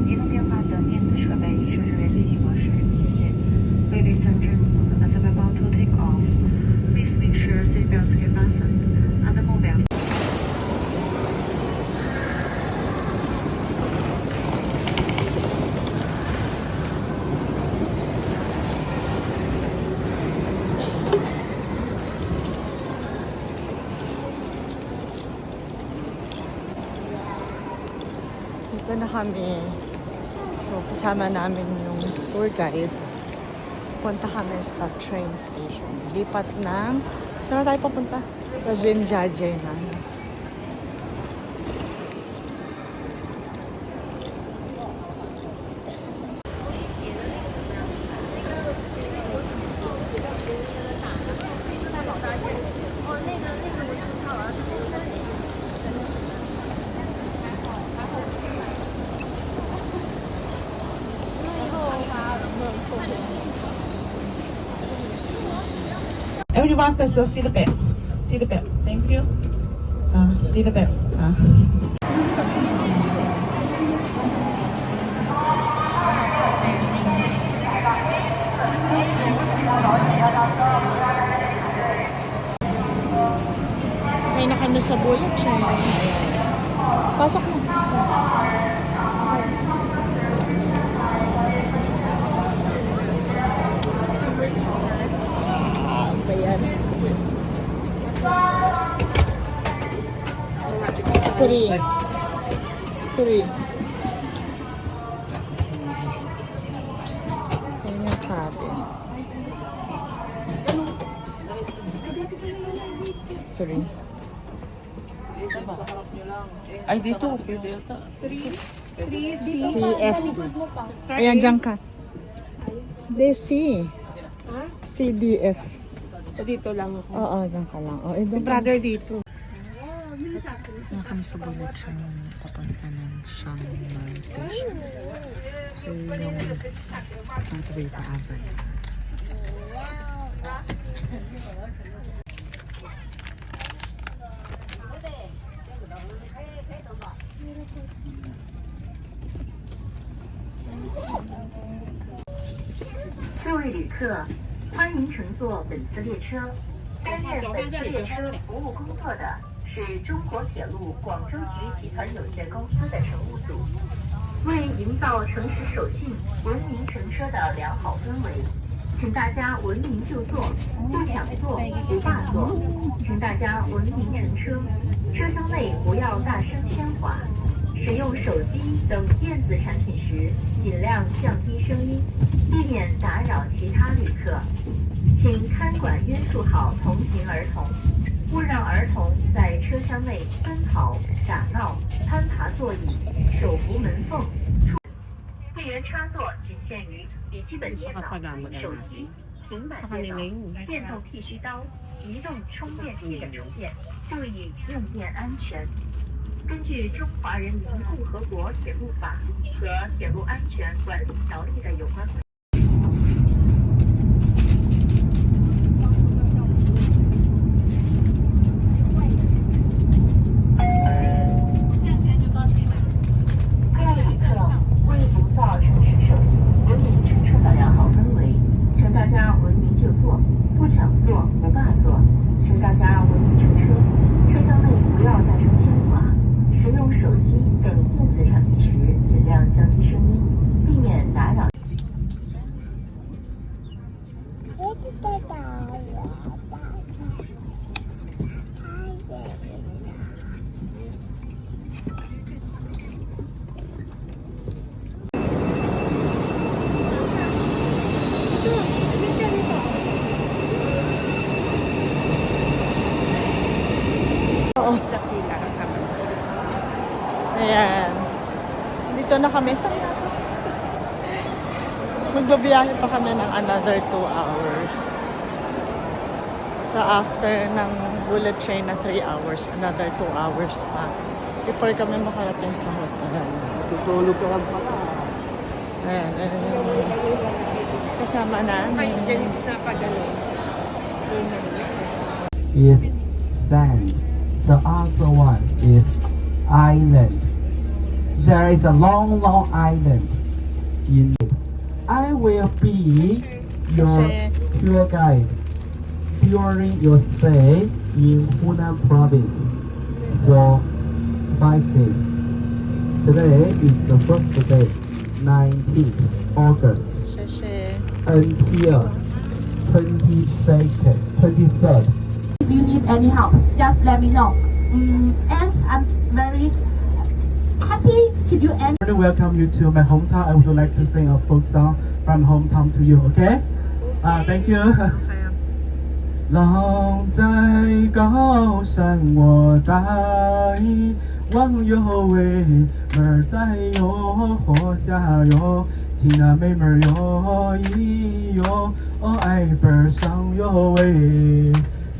移动电话等电子设备已设置为飞行模式，谢谢。Ladies and gentlemen, as I'm about to take off, please make sure seatbelts get fastened and the mobile. Dito na kami. So, kasama namin yung tour guide. Punta kami sa train station. Lipat ng... Saan na tayo papunta? Sa Jinjiaje na. Everyone, please see the bell. See the bell. Thank you. See the bell. Sakay na kami sa bullet train. Pasok mo. Ayan. 3. Ayan yung cabin. 3. Ay, dito. Pwede yata. CFD. Ayan, dyan ka. DC. CDF. Dito lang ako. Oo, dyan ka lang. Si brother dito. Na kami sa bullet train papunta ng Shanghai Station. So, yung pathway pa apat.各位旅客，欢迎乘坐本次列车。担任本次列车服务工作的是中国铁路广州局集团有限公司的乘务组。为营造城市守信、文明乘车的良好氛围，请大家文明就坐，不抢座，不霸座。请大家文明乘车，车厢内不要大声喧哗。使用手机等电子产品时，尽量降低声音，避免打扰其他旅客。请看管约束好同行儿童，勿让儿童在车厢内奔跑、打闹、攀爬座椅、手扶门缝。电源插座仅限于笔记本电脑、手机、平板电脑、电动剃须刀、移动充电器的充电，注意用电安全。根据《中华人民共和国铁路法》和《铁路安全管理条例》的有关。各位旅客，为营造城市守信、文明乘车的良好氛围，请大家文明就坐，不抢座，不霸座。请大家文明乘车，车厢内不要大声喧哗。使用手机等电子产品时，尽量降低声音，避免打扰。Ayan. Dito na kami sa... Magbabiyahe pa kami ng another 2 hours. Sa after ng bullet train na 3 hours, another 2 hours pa. Before kami makarating sa hotel. Tutulog ka lang pala. Ayan, ayan yung kasama namin. Is sand. The other one is island. there is a long, long island in it. I will be your tour guide during your stay in Hunan province for 5 days. Today is the first day, 19th August, 谢谢。 until 23rd. If you need any help, just let me know. And I'm very happy to do any. I want to welcome you to my hometown. I would like to sing a folk song from hometown to you, okay? Thank you. 浪在高山我在望哟喂，妹儿在哟火下哟，亲那妹妹儿哟咿哟，哦爱辈儿上哟喂，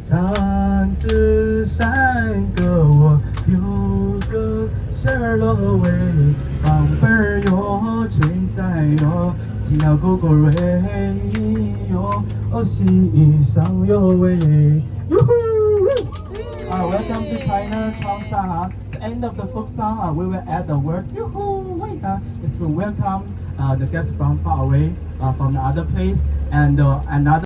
长枝山歌我有个信儿喽喂，放辈儿哟吹在哟，亲那狗狗喂哟。哦，西上哟喂，Welcome to China, Changsha. It's the end of the folk song. We will add the word yoo-hoo wait. It's to welcome the guests from far away, from the other place, and another.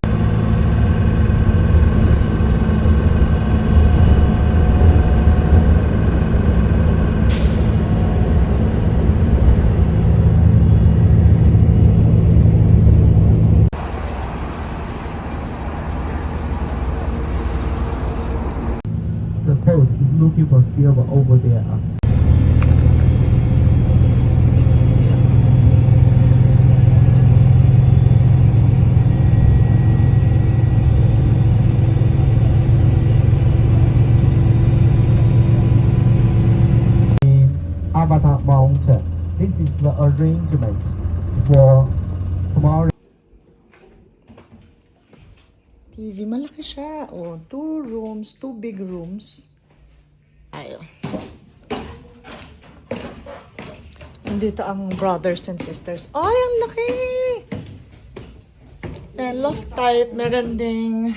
The boat is looking for silver over there. In Avatar Mountain, this is the arrangement for tomorrow. TV, malaki siya. Oh, 2 rooms, 2 big rooms. Ayo. Nandito ang brothers and sisters. Ay, ang laki! Loft type. Meron ding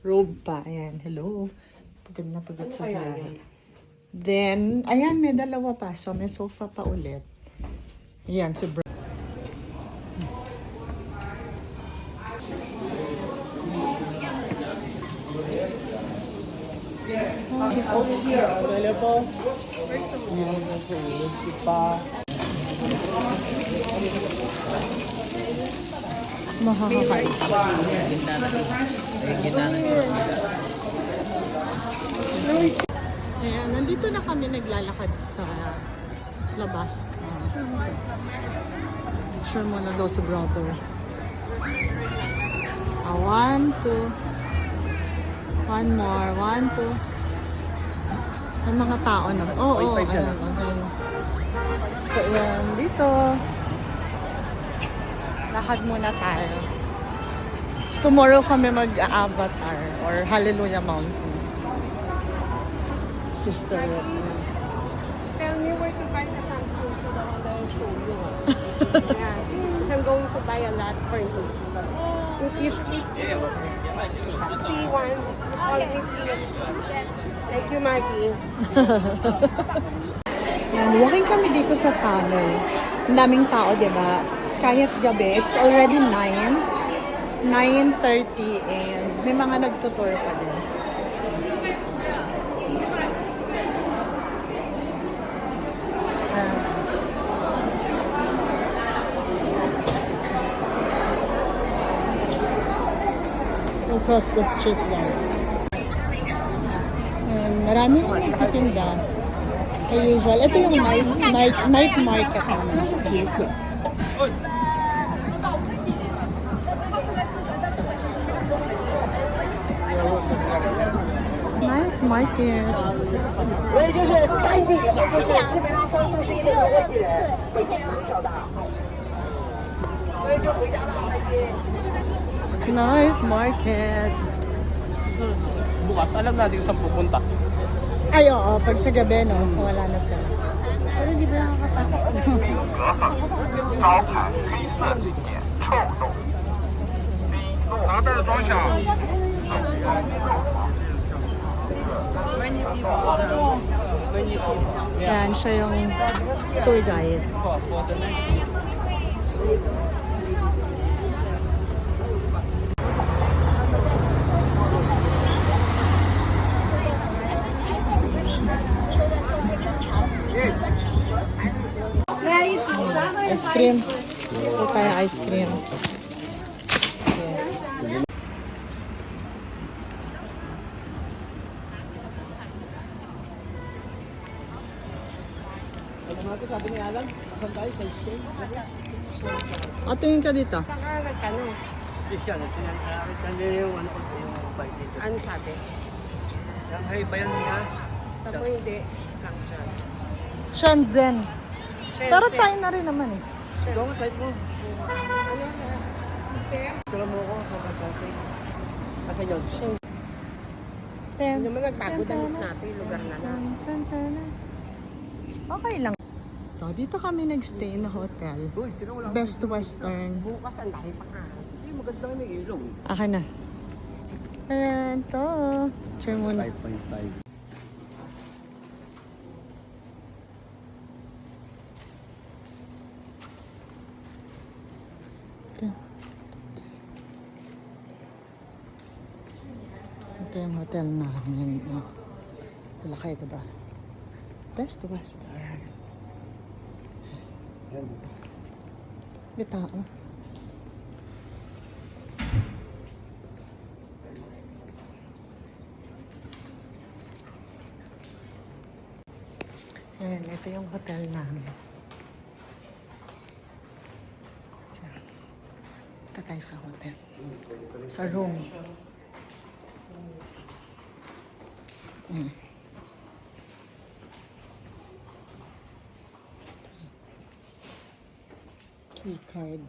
robe pa. Ayan, hello. Pagod na pagod sa bahay. Then, ayan, may dalawa pa. So, may sofa pa ulit. Ayan, si bro. It's over here available. Ayan, nasa pa. Mahahakay. Ayan, nandito na kami naglalakad sa labas. Picture mo na daw si brother. 1, 2. 1 more, 1, 2. May mga tao na. Oo, ayan, ayan. So, ayan, dito. Lakad muna tayo. Tomorrow kami mag-Avatar or Hallelujah Mountain. Sister. Tell me where to buy the shampoo so that I'll show you. Yeah. Because I'm going to buy a lot for you. You speak. See one. All with you. Thank you, Maggie. Yan, walking kami dito sa tunnel. Ang daming tao, di ba? Kahit gabi, it's already 9:30 and may mga nagtutour pa din. Across the street lang. And marami rin nagtitinda. As usual. Ito yung night market naman sa Philippines. Night market. Night market. Bukas, alam natin saan pupunta. Ay, oo. Pag sa gabi, no? Wala na sila. Pero di ba nakakatakot? 招牌黑色眼臭豆，拿袋装小。Yan, siya yung tour guide. Ice cream. Ito tayo ice cream. Okay. Tingin ka dito. Saka nagtanong. Ano sabi? Sabi mo hindi. Shanghai. Shenzhen. Pero China rin naman eh. Ano na? System? Ten. Hindi naman nagbago damit natin. Lugar na na. Okay lang. So, dito kami nagstay na hotel. Best Western. Bukas ang dahil pa nga. Akin na. Ayan, ito. Share muna. 5.5. Ito yung hotel namin. Malaki, diba? Best Western. May tao. Ayan, ito yung hotel namin. Ito tayo sa hotel. Sa room. Key card.